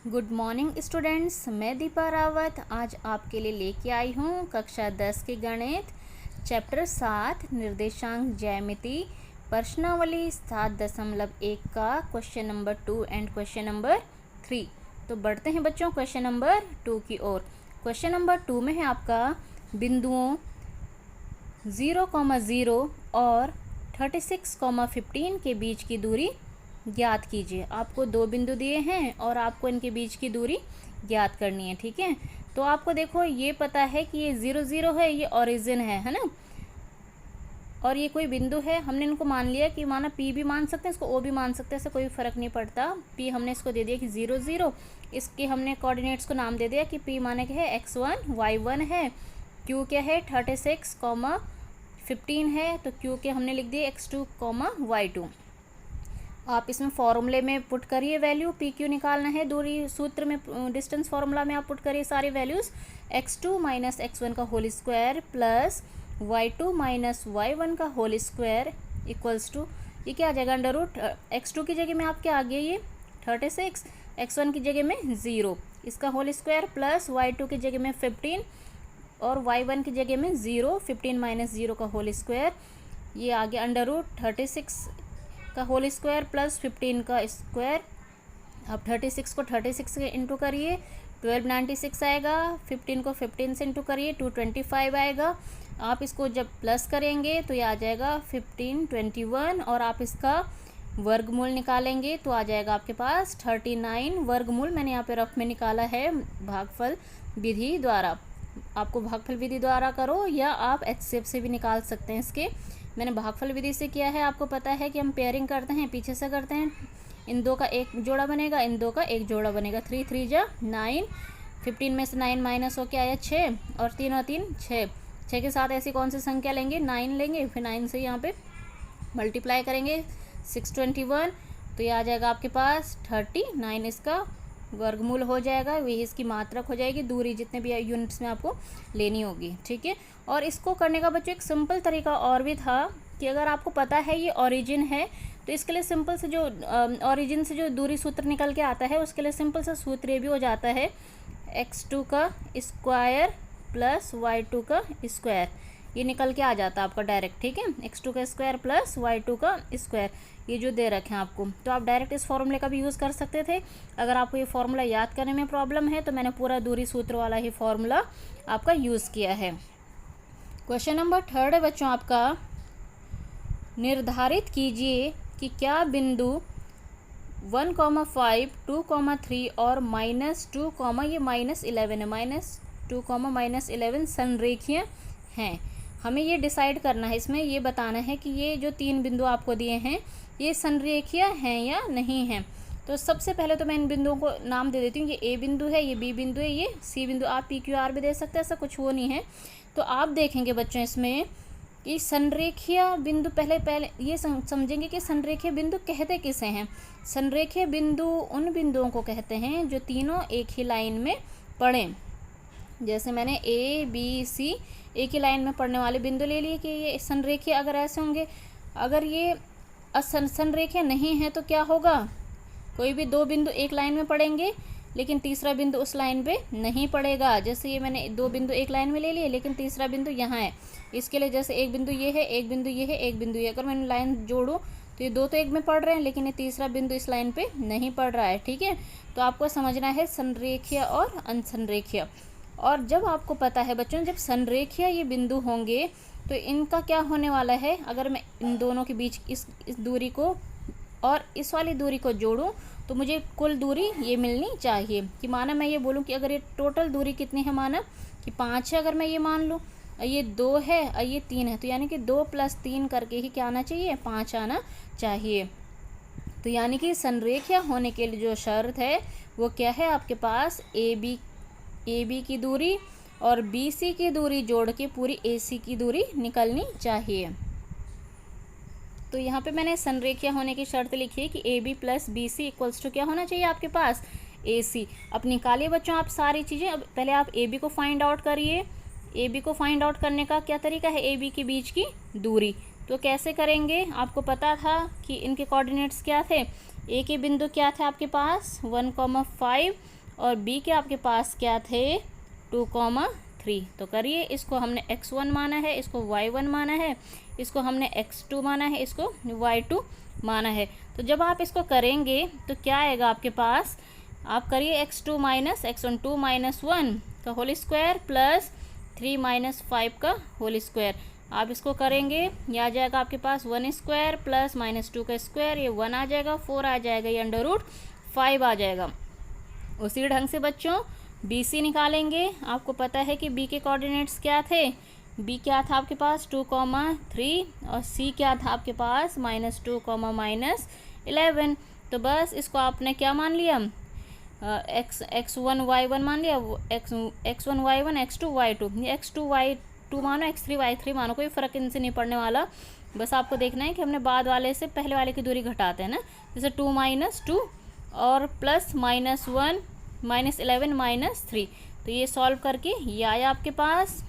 Good morning students, मैं दीपा रावत आज आपके लिए लेके आई हूँ कक्षा 10 के गणित चैप्टर 7 निर्देशांक ज्यामिति प्रश्नावली 7.1 का question number 2 and question number 3। तो बढ़ते हैं बच्चों क्वेश्चन नंबर 2 की ओर। क्वेश्चन नंबर 2 में है आपका बिंदुओं 0,0 और 36,15 के बीच की दूरी ज्ञात कीजिए। आपको दो बिंदु दिए हैं और आपको इनके बीच की दूरी ज्ञात करनी है। ठीक है, तो आपको देखो ये पता है कि ये 0 0 है, ये ओरिजिन है ना, और ये कोई बिंदु है। हमने इनको मान लिया कि माना P भी मान सकते हैं, इसको O भी मान सकते हैं, ऐसा कोई फ़र्क नहीं पड़ता। P हमने इसको दे दिया कि 0 0, इसके हमने कोऑर्डिनेट्स को नाम दे दिया कि P माने क्या है x1 y1 है, Q क्या है 36,15 है, तो Q के हमने लिख दिए x2, y2। आप इसमें फॉर्मूले में पुट करिए वैल्यू, पी क्यू निकालना है, दूरी सूत्र में डिस्टेंस फॉर्मूला में आप पुट करिए सारे वैल्यूज़। x2 माइनस x1 का whole square plus y2 minus y1 का होल स्क्वायर इक्वल्स टू ये क्या आ जाएगा अंडर रूट x2 की जगह में आपके आ गया ये 36, x1 की जगह में 0, इसका होल स्क्वायर प्लस y2 की जगह में 15 और y1 की जगह में 0, 15 माइनस 0 का होल स्क्वायर, ये आ गया अंडर रूट 36 का होल स्क्वायर प्लस 15 का स्क्वायर। अब 36 को 36 से इंटू करिए 1296 आएगा, 15 को 15 से इंटू करिए 225 आएगा। आप इसको जब प्लस करेंगे तो ये आ जाएगा 1521 और आप इसका वर्गमूल निकालेंगे तो आ जाएगा आपके पास 39 वर्गमूल। मैंने यहाँ पे रफ में निकाला है भागफल विधि द्वारा। आपको भागफल विधि द्वारा करो या आप HCF से भी निकाल सकते हैं इसके। मैंने भागफल विधि से किया है। आपको पता है कि हम पेयरिंग करते हैं, पीछे से करते हैं। इन दो का एक जोड़ा बनेगा, इन दो का एक जोड़ा बनेगा। 3 3 जा 9, 15 में से 9 माइनस हो के आया 6 और 3 और 3 6। 6 के साथ ऐसी कौन सी संख्या लेंगे 9 लेंगे, फिर 9 से यहाँ पे मल्टीप्लाई करेंगे 621, तो ये आ जाएगा आपके पास 39, इसका वर्गमूल हो जाएगा, वही इसकी मात्रक हो जाएगी, दूरी जितने भी यूनिट्स में आपको लेनी होगी। ठीक है, और इसको करने का बच्चों एक सिंपल तरीका और भी था कि अगर आपको पता है ये ओरिजिन है तो इसके लिए सिंपल से जो ओरिजिन से जो दूरी सूत्र निकल के आता है उसके लिए सिंपल सा सूत्र ये भी हो जाता है x2 का स्क्वायर प्लस y2 का स्क्वायर, ये निकल के आ जाता है आपका डायरेक्ट। ठीक है, x2 का स्क्वायर प्लस y2 का स्क्वायर, ये जो दे रखे हैं आपको, तो आप डायरेक्ट इस फॉर्मूले का भी यूज़ कर सकते थे। अगर आपको ये फॉर्मूला याद करने में प्रॉब्लम है तो मैंने पूरा दूरी सूत्र वाला ही फॉर्मूला आपका यूज़ किया है। क्वेश्चन नंबर 3 है बच्चों आपका, निर्धारित कीजिए कि क्या बिंदु 1,5, 2,3 और -2, ये -11 है, -2, -11 संरेखीय हैं। हमें ये डिसाइड करना है, इसमें ये बताना है कि ये जो 3 बिंदु आपको दिए हैं ये संरेखीय हैं या नहीं हैं। तो सबसे पहले तो मैं इन बिंदुओं को नाम दे देती हूँ, ये A बिंदु है, ये B बिंदु है, ये C बिंदु। आप PQR भी दे सकते हैं, ऐसा कुछ वो नहीं है। तो आप देखेंगे बच्चों इसमें कि संरेखीय बिंदु पहले ये समझेंगे कि संरेखीय बिंदु कहते किसे हैं। संरेखीय बिंदु उन बिंदुओं को कहते हैं जो तीनों एक ही लाइन में पड़ें। जैसे मैंने A B C एक ही लाइन में पढ़ने वाले बिंदु ले लिए कि ये संरेखीय अगर ऐसे होंगे। अगर ये असंरेखीय नहीं है तो क्या होगा, कोई भी दो बिंदु एक लाइन में पड़ेंगे लेकिन तीसरा बिंदु उस लाइन पे नहीं पड़ेगा। जैसे ये मैंने दो बिंदु एक लाइन में ले लिए लेकिन तीसरा बिंदु यहाँ है, इसके लिए जैसे एक बिंदु ये है, एक बिंदु ये है, एक बिंदु ये, अगर मैं लाइन जोड़ूँ तो ये दो तो एक में पड़ रहे हैं लेकिन ये तीसरा बिंदु इस लाइन पे नहीं पड़ रहा है। ठीक है, तो आपको समझना है संरेखीय और असंरेखीय। और जब आपको पता है बच्चों, जब संरेखीय ये बिंदु होंगे तो इनका क्या होने वाला है, अगर मैं इन दोनों के बीच इस दूरी को और इस वाली दूरी को जोड़ूं तो मुझे कुल दूरी ये मिलनी चाहिए। कि माना मैं ये बोलूं कि अगर ये टोटल दूरी कितनी है, माना कि 5 है, अगर मैं ये मान लूँ, ये 2 है और ये 3 है, तो यानी कि 2 + 3 करके ही क्या आना चाहिए, 5 आना चाहिए। तो यानी कि संरेखीय होने के लिए जो शर्त है वो क्या है, आपके पास ए बी की दूरी और BC की दूरी जोड़ के पूरी AC की दूरी निकलनी चाहिए। तो यहाँ पे मैंने संरेखीय होने की शर्त लिखी है कि AB + BC इक्वल्स टू क्या होना चाहिए आपके पास, AC। अब निकालिए बच्चों आप सारी चीज़ें। अब पहले आप AB को फाइंड आउट करिए। AB को फाइंड आउट करने का क्या तरीका है, AB के बीच की दूरी। तो कैसे करेंगे, आपको पता था कि इनके कोऑर्डिनेट्स क्या थे, ए के बिंदु क्या थे आपके पास 1,5 और बी के आपके पास क्या थे 2,3। तो करिए, इसको हमने x1 माना है, इसको y1 माना है, इसको हमने x2 माना है, इसको y2 माना है। तो जब आप इसको करेंगे तो क्या आएगा आपके पास, आप करिए x2 माइनस x1 2 माइनस 1 का होल स्क्वायर प्लस 3 माइनस 5 का होल स्क्वायर। आप इसको करेंगे, ये आ जाएगा आपके पास 1 स्क्वायर प्लस माइनस 2 का स्क्वायर, ये 1 आ जाएगा, 4 आ जाएगा, ये √5 आ जाएगा। उसी ढंग से बच्चों बी सी निकालेंगे। आपको पता है कि बी के कोऑर्डिनेट्स क्या थे, बी क्या था आपके पास 2,3 और सी क्या था आपके पास -2, -11। तो बस इसको आपने क्या मान लिया, x1 y1 मान लिया, x1 y1 x2 y2, ये x2 y2 मानो, x3 y3 मानो, कोई फ़र्क इनसे नहीं पड़ने वाला। बस आपको देखना है कि हमने बाद वाले से पहले वाले की दूरी घटाते हैं ना, जैसे 2 - 2 और प्लस -1 -11 -3। तो ये सॉल्व करके ये आया आपके पास।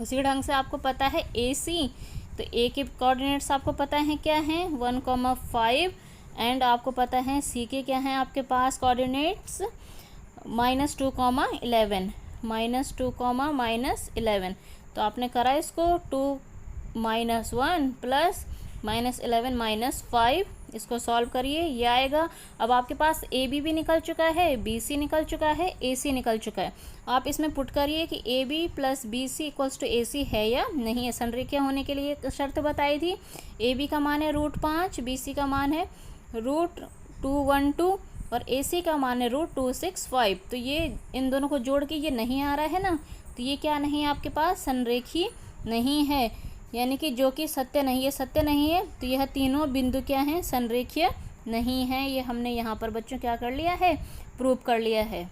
उसी ढंग से आपको पता है ए सी, तो ए के कोऑर्डिनेट्स आपको पता है क्या हैं 1,5 एंड आपको पता है सी के क्या हैं आपके पास कोऑर्डिनेट्स -2, -11 -2, -11। तो आपने करा इसको 2 - 1 प्लस -11 -5, इसको सॉल्व करिए, ये आएगा। अब आपके पास ए बी भी निकल चुका है, बी सी निकल चुका है, ए सी निकल चुका है। आप इसमें पुट करिए कि A B plus B C equals to A C है या नहीं है। संरेखीय होने के लिए शर्त बताई थी, ए बी का मान है √5, बी सी का मान है √212 और ए सी का मान है √265। तो ये इन दोनों को जोड़ के ये नहीं आ रहा है ना, तो ये क्या नहीं है आपके पास, संरेखीय नहीं है, यानी कि जो कि सत्य नहीं है, सत्य नहीं है। तो यह तीनों बिंदु क्या हैं, संरेखीय नहीं है। ये हमने यहाँ पर बच्चों क्या कर लिया है, प्रूव कर लिया है।